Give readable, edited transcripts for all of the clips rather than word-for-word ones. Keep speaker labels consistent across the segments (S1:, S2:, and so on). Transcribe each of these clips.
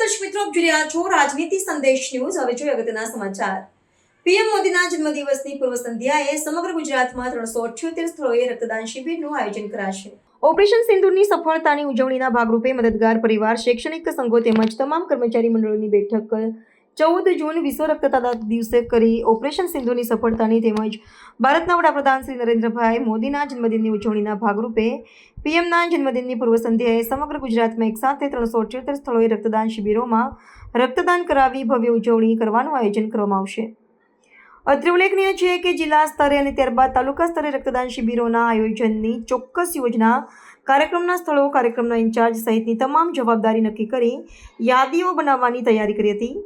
S1: દર્શક મિત્રો, આપ જોઈ રહ્યા છો રાજનીતિ સંદેશ ન્યૂઝ। હવે જોઈએ અગત્યના સમાચાર। પીએમ મોદીના જન્મદિવસની પૂર્વ સંધ્યાએ સમગ્ર ગુજરાતમાં 378 સ્થળોએ રક્તદાન શિબિરનું આયોજન કરાશે। ઓપરેશન સિંદૂરની સફળતાની ઉજવણીના ભાગરૂપે મદદગાર પરિવાર, શૈક્ષણિક સંઘો તેમજ તમામ કર્મચારી મંડળોની બેઠક 14 જૂન વિશ્વ રક્તદાતા દિવસે કરી ઓપરેશન સિંદૂરની સફળતાની તેમજ ભારતના વડાપ્રધાન શ્રી નરેન્દ્રભાઈ મોદીના જન્મદિનની ઉજવણીના ભાગરૂપે પીએમના જન્મદિનની પૂર્વ સંધ્યાએ સમગ્ર ગુજરાતમાં એકસાથે 378 સ્થળોએ રક્તદાન શિબિરોમાં રક્તદાન કરાવી ભવ્ય ઉજવણી કરવાનું આયોજન કરવામાં આવશે। અત્રે ઉલ્લેખનીય છે કે જિલ્લા સ્તરે અને ત્યારબાદ તાલુકા સ્તરે રક્તદાન શિબિરોના આયોજનની ચોક્કસ યોજના, કાર્યક્રમના સ્થળો, કાર્યક્રમના ઇન્ચાર્જ સહિતની તમામ જવાબદારી નક્કી કરી યાદીઓ બનાવવાની તૈયારી કરી હતી।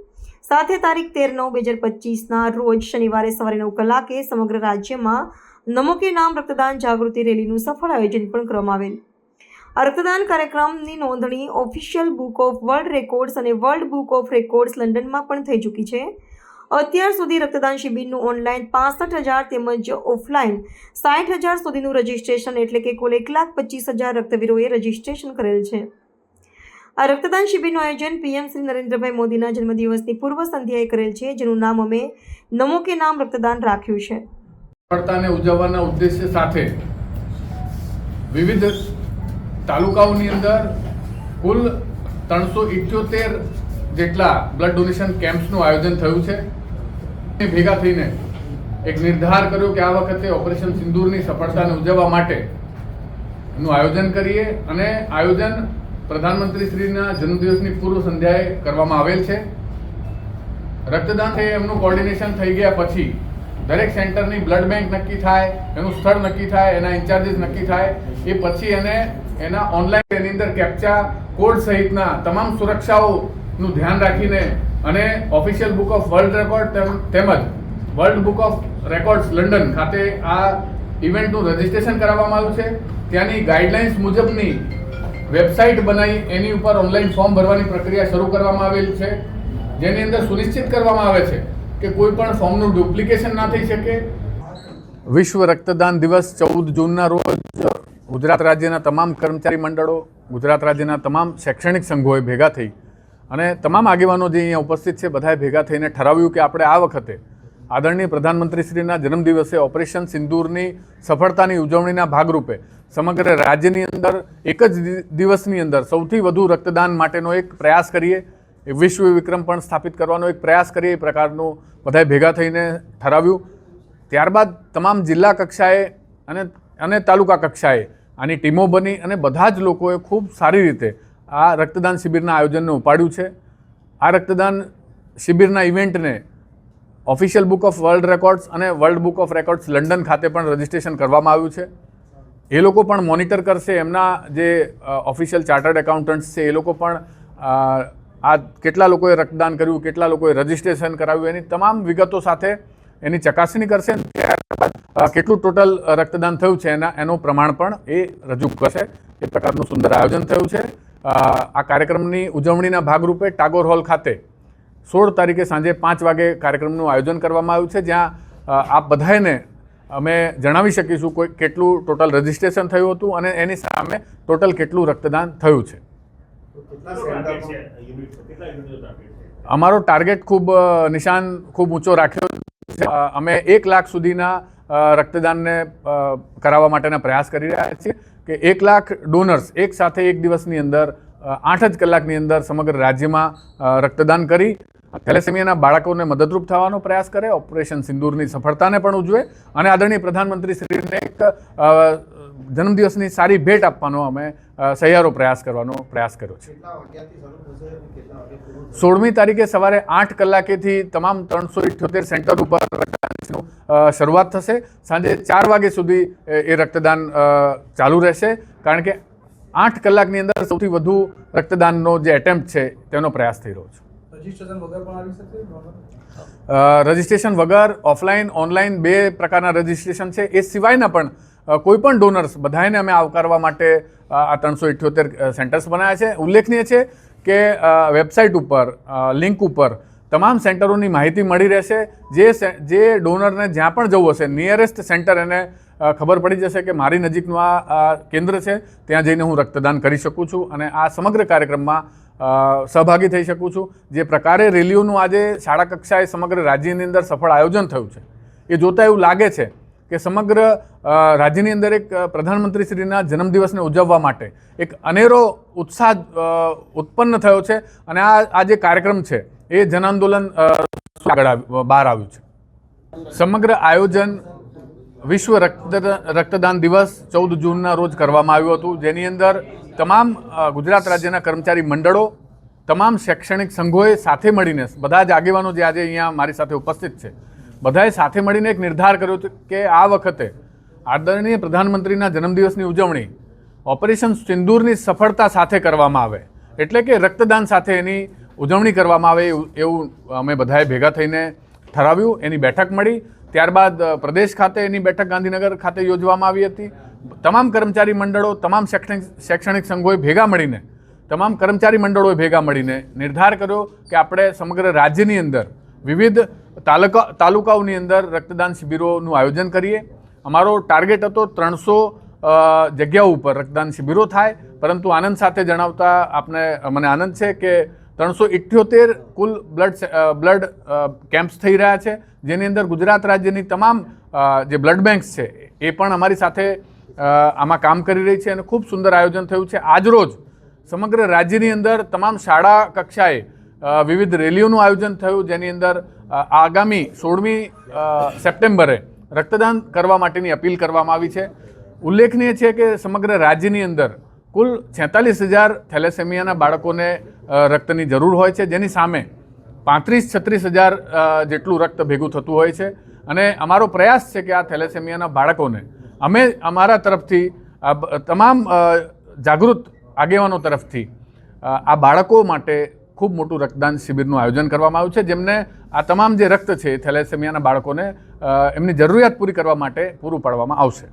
S1: સાથે તારીખ 13/9/2025ના રોજ શનિવારે સવારે 9 કલાકે સમગ્ર રાજ્યમાં નમો કે નામ રક્તદાન જાગૃતિ રેલીનું સફળ આયોજન પણ કરવામાં આવેલ। આ રક્તદાન કાર્યક્રમની નોંધણી official book of world records અને વર્લ્ડ બુક ઓફ રેકોર્ડ્સ લંડનમાં પણ થઈ ચૂકી છે। અત્યાર સુધી રક્તદાન શિબિરનું ઓનલાઈન 65,000 તેમજ ઓફલાઈન 60,000 સુધીનું રજિસ્ટ્રેશન એટલે કે કુલ 1,25,000 રક્તવીરોએ રજિસ્ટ્રેશન કરેલ છે। આ રક્તદાન શિબિરનું આયોજન પીએમ શ્રી નરેન્દ્રભાઈ મોદીના જન્મદિવસની પૂર્વ સંધ્યાએ કરેલ છે, જેનું નામ અમે નમો કે નામ રક્તદાન રાખ્યું છે।
S2: સફળતાને ઉજવવાના ઉદ્દેશ્ય સાથે વિવિધ તાલુકાઓની અંદર કુલ 378 જેટલા બ્લડ ડોનેશન કેમ્પ્સનું આયોજન થયું છે। ભેગા થઈને એક નિર્ધાર કર્યો કે આ વખતે ઓપરેશન સિંદૂરની સફળતાને ઉજવવા માટે એનું આયોજન કરીએ અને આયોજન પ્રધાનમંત્રી શ્રીના જન્મદિવસની પૂર્વ સંધ્યાએ કરવામાં આવેલ છે। રક્તદાન એમનું કોર્ડિનેશન થઈ ગયા પછી દરેક સેન્ટરની બ્લડ બેંક નક્કી થાય, એનું સ્થળ નક્કી થાય, એના ઇન્ચાર્જીસ નક્કી થાય, એ પછી એને એના ઓનલાઈન એની અંદર કેપ્ચા કોડ સહિતના તમામ સુરક્ષાઓનું ધ્યાન રાખીને અને official book of world record તેમજ world book of records London ખાતે આ ઇવેન્ટનું રજિસ્ટ્રેશન કરાવવામાં આવ્યું છે। ત્યાંની ગાઈડલાઇન્સ મુજબની વેબસાઇટ બનાવી એની ઉપર ઓનલાઈન ફોર્મ ભરવાની પ્રક્રિયા શરૂ કરવામાં આવેલી છે, જેની અંદર સુનિશ્ચિત કરવામાં આવે છે કે કોઈ પણ ફોર્મનું ડુપ્લિકેશન ના થઈ શકે। વિશ્વ રક્તદાન દિવસ 14 જૂનના રોજ ગુજરાત રાજ્યના તમામ કર્મચારી મંડળો, ગુજરાત રાજ્યના તમામ શૈક્ષણિક સંઘોએ ભેગા થઈ અને તમામ આગેવાનો જે અહીંયા ઉપસ્થિત છે બધાએ ભેગા થઈને ઠરાવ્યું કે આપણે આ વખતે આદરણીય પ્રધાનમંત્રીશ્રીના જન્મદિવસે ઓપરેશન સિંદૂરની સફળતાની ઉજવણીના ભાગરૂપે સમગ્ર રાજ્યની અંદર એક જ દિવસની અંદર સૌથી વધુ રક્તદાન માટેનો એક પ્રયાસ કરીએ, વિશ્વ વિક્રમ પણ સ્થાપિત કરવાનો એક પ્રયાસ કરીએ, એ પ્રકારનું બધાએ ભેગા થઈને ઠરાવ્યું। ત્યારબાદ તમામ જિલ્લા કક્ષાએ અને તાલુકા કક્ષાએ આની ટીમો બની અને બધા જ લોકોએ ખૂબ સારી રીતે આ રક્તદાન શિબિરના આયોજનને ઉપાડ્યું છે। આ રક્તદાન શિબિરના ઇવેન્ટને official book of world records અને world book of records London ખાતે પણ રજિસ્ટ્રેશન કરવામાં આવ્યું છે। એ લોકો પણ મોનિટર કરશે, એમના જે ઓફિશિયલ ચાર્ટર્ડ એકાઉન્ટન્ટ્સ છે એ લોકો પણ આ કેટલા લોકોએ રક્તદાન કર્યું, કેટલા લોકોએ રજિસ્ટ્રેશન કરાવ્યું એની તમામ વિગતો સાથે એની ચકાસણી કરશે। ત્યારબાદ કેટલું ટોટલ રક્તદાન થયું છે એનું પ્રમાણ પણ એ રજૂ કરશે। એ પ્રકારનું સુંદર આયોજન થયું છે। આ કાર્યક્રમની ઉજવણીના ભાગરૂપે ટાગોર હોલ ખાતે 16 તારીખે સાંજે 5 વાગે કાર્યક્રમનું આયોજન કરવામાં આવ્યું છે, જ્યાં આપ બધાને અમે જણાવી શકીશું કોઈ કેટલું ટોટલ રજિસ્ટ્રેશન થયું હતું અને એની સામે ટોટલ કેટલું રક્તદાન થયું છે। અમારો ટાર્ગેટ નિશાન ખૂબ ઊંચો રાખ્યો છે। અમે 1 લાખ સુધીના રક્તદાનને કરાવવા માટેના પ્રયાસ કરી રહ્યા છીએ કે 1 લાખ ડોનર્સ એક સાથે એક દિવસની અંદર 8 જ કલાકની અંદર સમગ્ર રાજ્યમાં રક્તદાન કરી થેલેસેમિયાના બાળકોને મદદરૂપ થવાનો પ્રયાસ કરે, ઓપરેશન સિંદૂરની સફળતાને પણ ઉજવે અને આદરણીય પ્રધાનમંત્રી શ્રીને એક જન્મદિવસની સારી ભેટ આપવાનો અમે સહિયારો પ્રયાસ કરવાનો પ્રયાસ કર્યો છે। 16મી તારીખે સવારે 8 કલાકેથી તમામ 378 સેન્ટર ઉપર રક્તદાનની શરૂઆત થશે। સાંજે 4 વાગ્યા સુધી એ રક્તદાન ચાલુ રહેશે, કારણ કે 8 કલાકની અંદર સૌથી વધુ રક્તદાનનો જે એટેમ્પ્ટ છે તેનો પ્રયાસ થઈ રહ્યો છે। રજિસ્ટ્રેશન વગર ઓફલાઈન ઓનલાઈન 2 પ્રકારના રજિસ્ટ્રેશન છે। એ સિવાયના પણ કોઈ પણ ડોનર્સ બધાને અમે આવકારવા માટે આ 378 સેન્ટર્સ બનાવ્યા છે। ઉલ્લેખનીય છે કે વેબસાઇટ ઉપર લિંક ઉપર તમામ સેન્ટરોની માહિતી મળી રહેશે। જે ડોનરને જ્યાં પણ જવું હશે નિયરેસ્ટ સેન્ટર એને ખબર પડી જશે કે મારી નજીકનું આ કેન્દ્ર છે, ત્યાં જઈને હું રક્તદાન કરી શકું છું અને આ સમગ્ર કાર્યક્રમમાં સહભાગી થઈ શકું છું. જે પ્રકારે રેલીઓનું આજે શાળા કક્ષાએ સમગ્ર રાજ્યની અંદર સફળ આયોજન થયું છે એ જોતાં એવું લાગે છે કે સમગ્ર રાજ્યની અંદર એક પ્રધાનમંત્રીશ્રીના જન્મદિવસને ઉજવવા માટે એક અનેરો ઉત્સાહ ઉત્પન્ન થયો છે અને આ જે કાર્યક્રમ છે એ જન આંદોલન આગળ બહાર આવ્યું છે. સમગ્ર આયોજન વિશ્વ રક્તદાન દિવસ 14 જૂનના રોજ કરવામાં આવ્યું હતું, જેની અંદર તમામ ગુજરાત રાજ્યના કર્મચારી મંડળો, તમામ શૈક્ષણિક સંઘોએ સાથે મળીને, બધા જ આગેવાનો જે આજે અહીંયા મારી સાથે ઉપસ્થિત છે, બધાએ સાથે મળીને એક નિર્ધાર કર્યો હતો કે આ વખતે આદરણીય પ્રધાનમંત્રીના જન્મદિવસની ઉજવણી ઓપરેશન સિંદૂરની સફળતા સાથે કરવામાં આવે, એટલે કે રક્તદાન સાથે એની ઉજવણી કરવામાં આવે એવું અમે બધાએ ભેગા થઈને ઠરાવ્યું. એની બેઠક મળી. ત્યારબાદ પ્રદેશ ખાતે એની બેઠક ગાંધીનગર ખાતે યોજવામાં આવી હતી. તમામ કર્મચારી મંડળો, તમામ શૈક્ષણિક સંઘોએ ભેગા મળીને, તમામ કર્મચારી મંડળોએ ભેગા મળીને નિર્ધાર કર્યો કે આપણે સમગ્ર રાજ્યની અંદર વિવિધ તાલુકાઓની અંદર રક્તદાન શિબિરોનું આયોજન કરીએ. અમારો ટાર્ગેટ હતો 300 જગ્યાઓ ઉપર રક્તદાન શિબિરો થાય, પરંતુ આનંદ સાથે જણાવતા મને આનંદ છે કે 378 કુલ બ્લડ કેમ્પ્સ થઈ રહ્યા છે, જેની અંદર ગુજરાત રાજ્યની તમામ જે બ્લડ બેંક્સ છે એ પણ અમારી સાથે આમાં કામ કરી રહી છે અને ખૂબ સુંદર આયોજન થયું છે. આજરોજ સમગ્ર રાજ્યની અંદર તમામ શાળા કક્ષાએ વિવિધ રેલીઓનું આયોજન થયું, જેની અંદર આગામી 16મી સપ્ટેમ્બરે રક્તદાન કરવા માટેની અપીલ કરવામાં આવી છે. ઉલ્લેખનીય છે કે સમગ્ર રાજ્યની અંદર કુલ 46,000 થેલેસેમિયાના બાળકોને રક્તની જરૂર હોય છે, જેની સામે 35-36,000 જેટલું રક્ત ભેગું થતું હોય છે. અને અમારો પ્રયાસ છે કે આ થેલેસેમિયાના બાળકોને અમે અમારા તરફથી તમામ જાગૃત આગેવાનો તરફથી આ બાળકો માટે ખૂબ મોટું રક્તદાન શિબિરનું આયોજન કરવામાં આવ્યું છે, જેમને આ તમામ જે રક્ત છે થેલેસેમિયાના બાળકોને એમની જરૂરિયાત પૂરી કરવા માટે પૂરું પાડવામાં આવશે.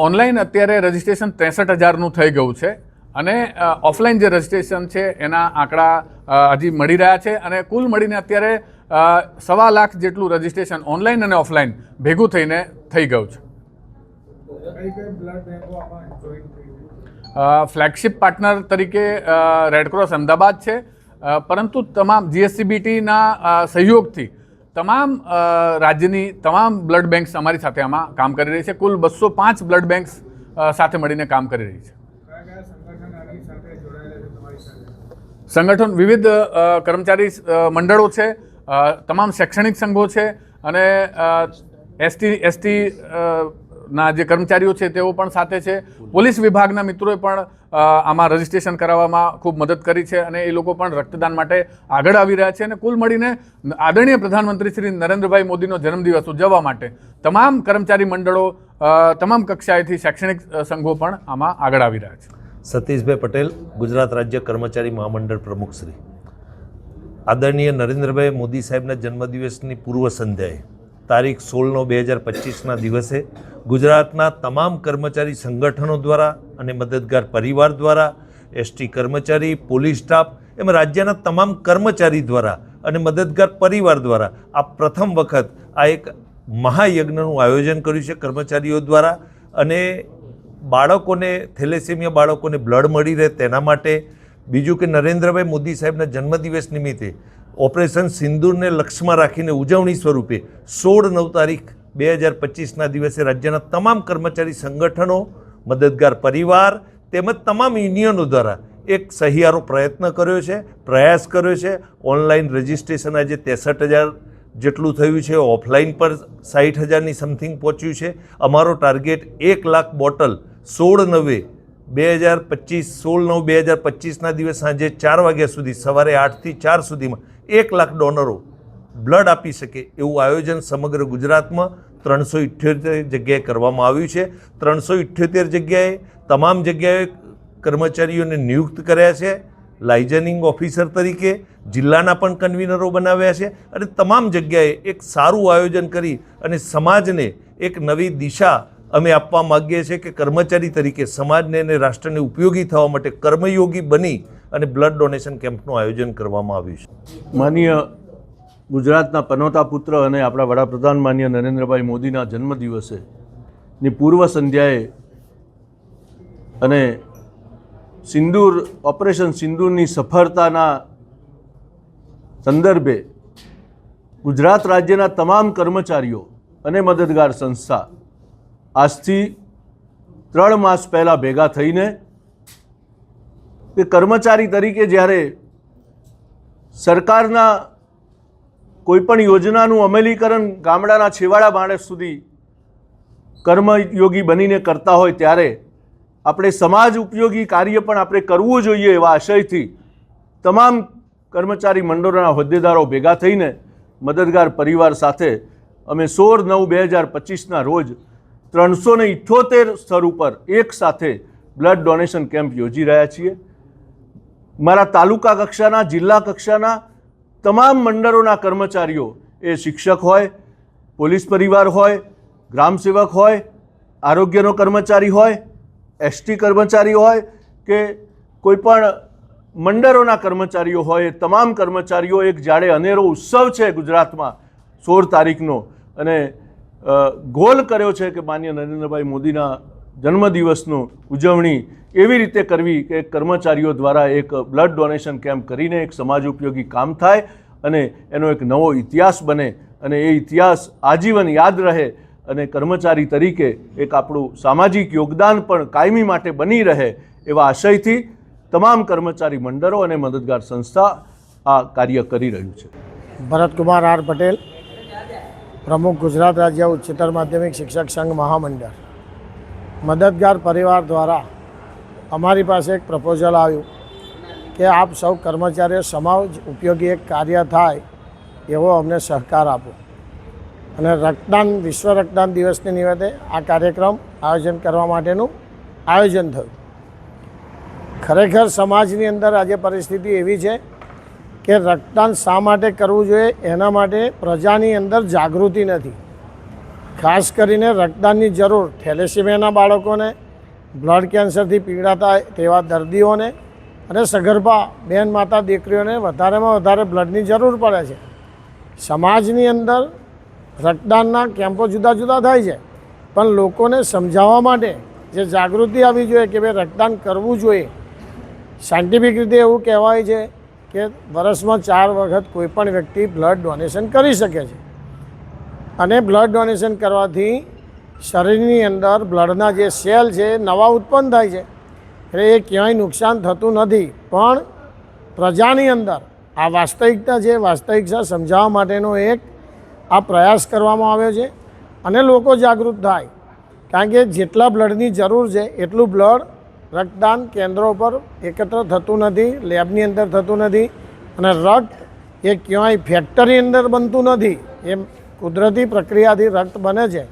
S2: ઓનલાઈન અત્યારે રજિસ્ટ્રેશન 63,000નું થઈ ગયું છે અને ઓફલાઈન જે રજિસ્ટ્રેશન છે એના આંકડા હજી મળી રહ્યા છે અને કુલ મળીને અત્યારે 1.25 લાખ જેટલું રજિસ્ટ્રેશન ઓનલાઈન અને ઓફલાઈન ભેગું થઈને થઈ ગયું છે. ફ્લેગશિપ પાર્ટનર તરીકે રેડક્રોસ અમદાવાદ છે, પરંતુ તમામ જીએસસીબીટીના સહયોગથી તમામ રાજ્યની તમામ બ્લડ બેંક્સ અમારી સાથે આમાં કામ કરી રહી છે. કુલ 205 બ્લડ બેંક્સ સાથે મળીને કામ કરી રહી છે. સંગઠન વિવિધ કર્મચારી મંડળો છે, તમામ શૈક્ષણિક સંઘો છે અને એસટી ના જે કર્મચારીઓ છે તેઓ પણ સાથે છે. પોલીસ વિભાગના મિત્રોએ પણ આમાં રજિસ્ટ્રેશન કરાવવામાં ખૂબ મદદ કરી છે અને એ લોકો પણ રક્તદાન માટે આગળ આવી રહ્યા છે. અને કુલ મળીને આદરણીય પ્રધાનમંત્રી શ્રી નરેન્દ્રભાઈ મોદીનો જન્મદિવસ ઉજવવા માટે તમામ કર્મચારી મંડળો, તમામ કક્ષાએથી શૈક્ષણિક સંઘો પણ આમાં આગળ આવી રહ્યા છે.
S3: સતીશભાઈ પટેલ, ગુજરાત રાજ્ય કર્મચારી મહામંડળ પ્રમુખ શ્રી. આદરણીય નરેન્દ્રભાઈ મોદી સાહેબના જન્મદિવસની પૂર્વ સંધ્યાએ તારીખ 16/9/2025ના દિવસે ગુજરાતના તમામ કર્મચારી સંગઠનો દ્વારા અને મદદગાર પરિવાર દ્વારા, એસટી કર્મચારી, પોલીસ સ્ટાફ એમ રાજ્યના તમામ કર્મચારી દ્વારા અને મદદગાર પરિવાર દ્વારા આ પ્રથમ વખત આ એક મહાયજ્ઞનું આયોજન કર્યું છે કર્મચારીઓ દ્વારા. અને બાળકોને, થેલેસેમિયા બાળકોને બ્લડ મળી રહે તેના માટે. બીજું કે નરેન્દ્રભાઈ મોદી સાહેબના જન્મદિવસ નિમિત્તે ઓપરેશન સિંદૂરને લક્ષ્યમાં રાખીને ઉજવણી સ્વરૂપે 16/9/2025ના દિવસે રાજ્યના તમામ કર્મચારી સંગઠનો, મદદગાર પરિવાર તેમજ તમામ યુનિયનો દ્વારા એક સહિયારો પ્રયાસ કર્યો છે. ઓનલાઈન રજિસ્ટ્રેશન આજે 63,000 જેટલું થયું છે, ઓફલાઈન પર 60,000ની સમથિંગ પહોંચ્યું છે. અમારો ટાર્ગેટ 1 લાખ બોટલ 16/9/2025ના દિવસ સાંજે 4 વાગ્યા સુધી, સવારે 8 થી 4 સુધીમાં 1 લાખ ડોનરો બ્લડ આપી શકે એવું આયોજન સમગ્ર ગુજરાતમાં 378 જગ્યાએ કરવામાં આવ્યું છે. 378 જગ્યાએ તમામ જગ્યાએ કર્મચારીઓને નિયુક્ત કર્યા છે લાઇઝનિંગ ઓફિસર તરીકે. જિલ્લાના પણ કન્વીનરો બનાવ્યા છે અને તમામ જગ્યાએ એક સારું આયોજન કરી અને સમાજને એક નવી દિશા અમે આપવા માગીએ છીએ કે કર્મચારી તરીકે સમાજને અને રાષ્ટ્રને ઉપયોગી થવા માટે કર્મયોગી બની અને બ્લડ ડોનેશન કેમ્પનું આયોજન કરવામાં આવ્યું છે.
S4: માનનીય ગુજરાતના પનોતા પુત્ર અને આપણા વડાપ્રધાન માનનીય નરેન્દ્રભાઈ મોદીના જન્મદિવસેની પૂર્વ સંધ્યાએ અને સિંદૂર ઓપરેશન સિંદૂરની સફળતાના સંદર્ભે ગુજરાત રાજ્યના તમામ કર્મચારીઓ અને મદદગાર સંસ્થા આજથી 3 માસ પહેલાં ભેગા થઈને કે કર્મચારી તરીકે જ્યારે સરકારના કોઈપણ યોજનાનું અમલીકરણ ગામડાના છેવાડા માણસ સુધી કર્મયોગી બનીને કરતા હોય ત્યારે આપણે સમાજ ઉપયોગી કાર્ય પણ આપણે કરવું જોઈએ એવા આશયથી તમામ કર્મચારી મંડળોના હોદ્દેદારો ભેગા થઈને મદદગાર પરિવાર સાથે અમે 16/9/2025ના રોજ 378 સ્થળ ઉપર એક સાથે બ્લડ ડોનેશન કેમ્પ યોજી રહ્યા છીએ. મારા તાલુકા કક્ષાના, જિલ્લા કક્ષાના તમામ મંડળોના કર્મચારીઓ, એ શિક્ષક હોય, પોલીસ પરિવાર હોય, ગ્રામસેવક હોય, આરોગ્યનો કર્મચારી હોય, એસટી કર્મચારી હોય કે કોઈપણ મંડળોના કર્મચારીઓ હોય, તમામ કર્મચારીઓ એક જાડે અનેરો ઉત્સવ છે ગુજરાતમાં 16 તારીખનો, અને ગોલ કર્યો છે કે માનનીય નરેન્દ્રભાઈ મોદીના જન્મદિવસનો ઉજવણી એવી રીતે કરવી કે કર્મચારીઓ દ્વારા એક બ્લડ ડોનેશન કેમ્પ કરીને એક સમાજ ઉપયોગી કામ થાય અને એનો એક નવો ઇતિહાસ બને અને એ ઇતિહાસ આજીવન યાદ રહે અને કર્મચારી તરીકે એક આપણું સામાજિક યોગદાન પણ કાયમી માટે બની રહે એવા આશયથી તમામ કર્મચારી મંડળો અને મદદગાર સંસ્થા આ કાર્ય કરી રહ્યું છે.
S5: ભરતકુમાર આર પટેલ, પ્રમુખ ગુજરાત રાજ્ય ઉચ્ચતર માધ્યમિક શિક્ષક સંઘ મહામંડળ. મદદગાર પરિવાર દ્વારા અમારી પાસે એક પ્રપોઝલ આવ્યું કે આપ સૌ કર્મચારીઓ સમાજ ઉપયોગી એક કાર્ય થાય એવો અમને સહકાર આપો, અને રક્તદાન, વિશ્વ રક્તદાન દિવસને નિમિત્તે આ કાર્યક્રમ આયોજન કરવા માટેનું આયોજન થયું. ખરેખર સમાજની અંદર આજે પરિસ્થિતિ એવી છે કે રક્તદાન શા માટે કરવું જોઈએ એના માટે પ્રજાની અંદર જાગૃતિ નથી. ખાસ કરીને રક્તદાનની જરૂર થેલેસીમિયાના બાળકોને, બ્લડ કેન્સરથી પીડાતા તેવા દર્દીઓને અને સગર્ભા બહેન, માતા, દીકરીઓને વધારેમાં વધારે બ્લડની જરૂર પડે છે. સમાજની અંદર રક્તદાનના કેમ્પો જુદા જુદા થાય છે, પણ લોકોને સમજાવવા માટે જે જાગૃતિ આવવી જોઈએ કે ભાઈ રક્તદાન કરવું જોઈએ. સાયન્ટિફિક રીતે એવું કહેવાય છે કે વર્ષમાં 4 વખત કોઈપણ વ્યક્તિ બ્લડ ડોનેશન કરી શકે છે, અને બ્લડ ડોનેશન કરવાથી શરીરની અંદર બ્લડના જે સેલ છે નવા ઉત્પન્ન થાય છે, એટલે એ ક્યાંય નુકસાન થતું નથી. પણ પ્રજાની અંદર આ વાસ્તવિકતા છે, વાસ્તવિકતા સમજાવવા માટેનો એક આ પ્રયાસ કરવામાં આવ્યો છે અને લોકો જાગૃત થાય. કારણ કે જેટલા બ્લડની જરૂર છે એટલું બ્લડ રક્તદાન કેન્દ્રો પર એકત્ર થતું નથી, લેબની અંદર થતું નથી, અને રક્ત એ ક્યાંય ફેક્ટરી અંદર બનતું નથી, એમ કુદરતી પ્રક્રિયાથી રક્ત બને છે.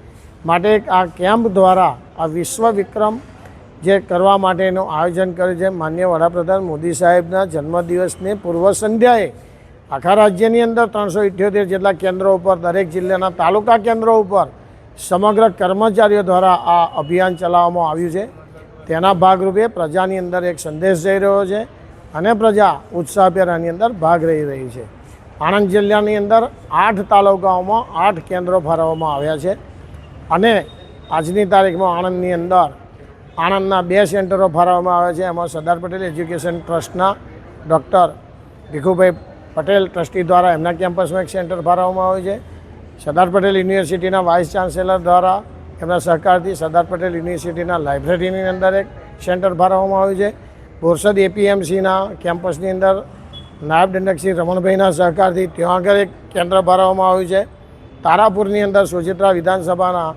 S5: માટે આ કેમ્પ દ્વારા આ વિશ્વ વિક્રમ જે કરવા માટેનું આયોજન કર્યું છે. માનનીય વડાપ્રધાન મોદી સાહેબના જન્મદિવસની પૂર્વ સંધ્યાએ આખા રાજ્યની અંદર 378 જેટલા કેન્દ્રો ઉપર, દરેક જિલ્લાના તાલુકા કેન્દ્રો ઉપર સમગ્ર કર્મચારીઓ દ્વારા આ અભિયાન ચલાવવામાં આવ્યું છે. તેના ભાગરૂપે પ્રજાની અંદર એક સંદેશ જઈ રહ્યો છે અને પ્રજા ઉત્સાહભેર આની અંદર ભાગ રહી છે. આણંદ જિલ્લાની અંદર 8 તાલુકાઓમાં 8 કેન્દ્રો ફાળવવામાં આવ્યા છે, અને આજની તારીખમાં આણંદની અંદર આણંદના 2 સેન્ટરો ફાળવવામાં આવ્યા છે. એમાં સરદાર પટેલ એજ્યુકેશન ટ્રસ્ટના ડૉક્ટર ભીખુભાઈ પટેલ ટ્રસ્ટી દ્વારા એમના કેમ્પસમાં એક સેન્ટર ફાળવવામાં આવ્યું છે. સરદાર પટેલ યુનિવર્સિટીના વાઇસ ચાન્સેલર દ્વારા એમના સહકારથી સરદાર પટેલ યુનિવર્સિટીના લાઇબ્રેરીની અંદર એક સેન્ટર ફાળવવામાં આવ્યું છે. બોરસદ એપીએમસીના કેમ્પસની અંદર નાયબ દંડક શ્રી રમણભાઈના સહકારથી ત્યાં આગળ એક કેન્દ્ર ફાળવવામાં આવ્યું છે. તારાપુરની અંદર સોજિત્રા વિધાનસભાના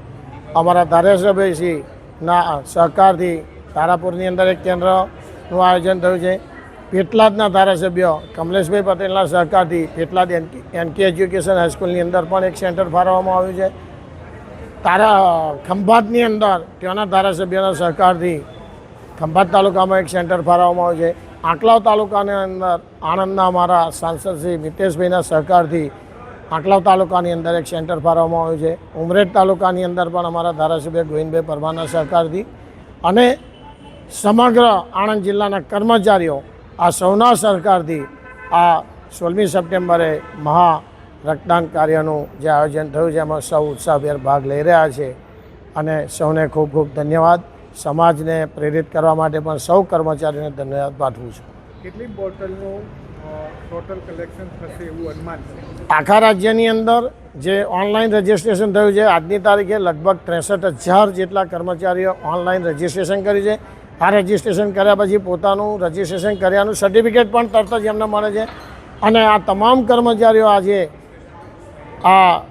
S5: અમારા ધારાસભ્યશ્રીના સહકારથી તારાપુરની અંદર એક કેન્દ્રનું આયોજન થયું છે. પેટલાદના ધારાસભ્ય કમલેશભાઈ પટેલના સહકારથી પેટલાદ એનકે એજ્યુકેશન હાઈસ્કૂલની અંદર પણ એક સેન્ટર ફાળવવામાં આવ્યું છે. ખંભાતની અંદર ત્યાંના ધારાસભ્યના સહકારથી ખંભાત તાલુકામાં એક સેન્ટર ફાળવવામાં આવ્યું છે. આંકલાવ તાલુકાની અંદર આણંદના અમારા સાંસદ શ્રી મિતેશભાઈના સહકારથી આંકલાવ તાલુકાની અંદર એક સેન્ટર ફાળવવામાં આવ્યું છે. ઉમરેઠ તાલુકાની અંદર પણ અમારા ધારાસભ્ય ગોવિંદભાઈ પરમારના સહકારથી, અને સમગ્ર આણંદ જિલ્લાના કર્મચારીઓ આ સૌના સહકારથી આ 16મી સપ્ટેમ્બરે મહા રક્તદાન કાર્યનું જે આયોજન થયું છે એમાં સૌ ઉત્સાહભેર ભાગ લઈ રહ્યા છે, અને સૌને ખૂબ ખૂબ ધન્યવાદ. સમાજને પ્રેરિત કરવા માટે પણ સૌ કર્મચારીઓને ધન્યવાદ પાઠવું છું.
S6: કેટલી બોટલનું ટોટલ કલેક્શન થશે એવું અનુમાન છે?
S5: આખા રાજ્યની અંદર જે ઓનલાઈન રજિસ્ટ્રેશન થયું છે આજની તારીખે લગભગ 63,000 જેટલા કર્મચારીઓ ઓનલાઈન રજિસ્ટ્રેશન કર્યું છે. આ રજિસ્ટ્રેશન કર્યા પછી પોતાનું રજિસ્ટ્રેશન કર્યાનું સર્ટિફિકેટ પણ તરત જ એમને મળે છે. અને આ તમામ કર્મચારીઓ આજે આ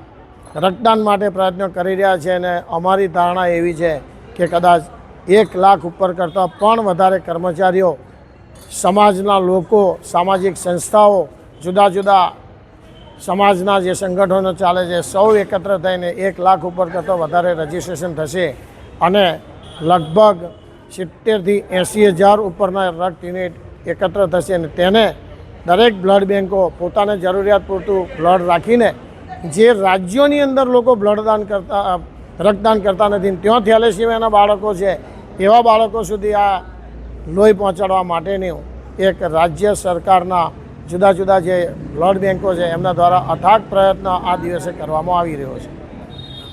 S5: રક્તદાન માટે પ્રયત્નો કરી રહ્યા છે અને અમારી ધારણા એવી છે કે કદાચ 1 લાખ ઉપર કરતાં પણ વધારે કર્મચારીઓ સમાજના લોકો, સામાજિક સંસ્થાઓ, જુદા જુદા સમાજના જે સંગઠનો ચાલે છે સૌ એકત્ર થઈને 1 લાખ ઉપર કરતાં વધારે રજિસ્ટ્રેશન થશે અને લગભગ 70,000થી 80,000 ઉપરના રક્ત યુનિટ એકત્ર થશે અને તેને દરેક બ્લડ બેન્કો પોતાને જરૂરિયાત પૂરતું બ્લડ રાખીને જે રાજ્યોની અંદર લોકો રક્તદાન કરતા નથી ત્યાં થેલેસીમિયાના બાળકો છે એવા બાળકો સુધી આ લોહી પહોંચાડવા માટેની એક રાજ્ય સરકારના જુદા જુદા જે બ્લડ બેન્કો છે એમના દ્વારા અથાગ પ્રયત્ન આ દિવસે કરવામાં આવી રહ્યો છે.